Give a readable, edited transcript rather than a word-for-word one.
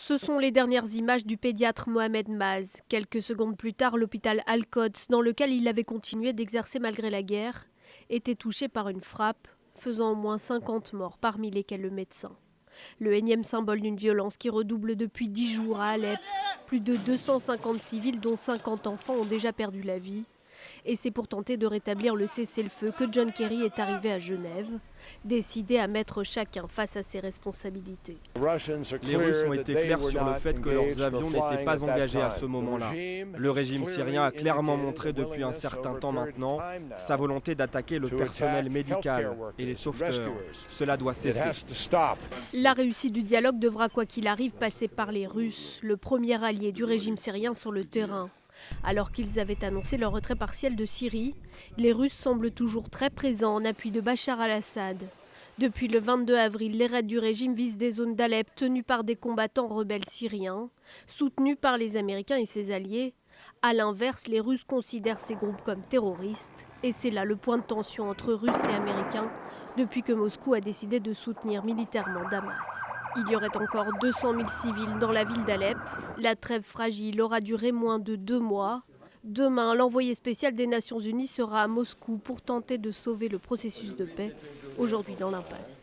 Ce sont les dernières images du pédiatre Mohamed Maz. Quelques secondes plus tard, l'hôpital Al-Quds, dans lequel il avait continué d'exercer malgré la guerre, était touché par une frappe, faisant au moins 50 morts, parmi lesquels le médecin. Le énième symbole d'une violence qui redouble depuis 10 jours à Alep. Plus de 250 civils, dont 50 enfants, ont déjà perdu la vie. Et c'est pour tenter de rétablir le cessez-le-feu que John Kerry est arrivé à Genève, décidé à mettre chacun face à ses responsabilités. Les Russes ont été clairs sur le fait que leurs avions n'étaient pas engagés à ce moment-là. Le régime syrien a clairement montré depuis un certain temps maintenant sa volonté d'attaquer le personnel médical et les sauveteurs. Cela doit cesser. La réussite du dialogue devra, quoi qu'il arrive, passer par les Russes, le premier allié du régime syrien sur le terrain. Alors qu'ils avaient annoncé leur retrait partiel de Syrie, les Russes semblent toujours très présents en appui de Bachar al-Assad. Depuis le 22 avril, les raids du régime visent des zones d'Alep tenues par des combattants rebelles syriens, soutenus par les Américains et ses alliés. A l'inverse, les Russes considèrent ces groupes comme terroristes, et c'est là le point de tension entre Russes et Américains depuis que Moscou a décidé de soutenir militairement Damas. Il y aurait encore 200 000 civils dans la ville d'Alep. La trêve fragile aura duré moins de 2 mois. Demain, l'envoyé spécial des Nations Unies sera à Moscou pour tenter de sauver le processus de paix, aujourd'hui dans l'impasse.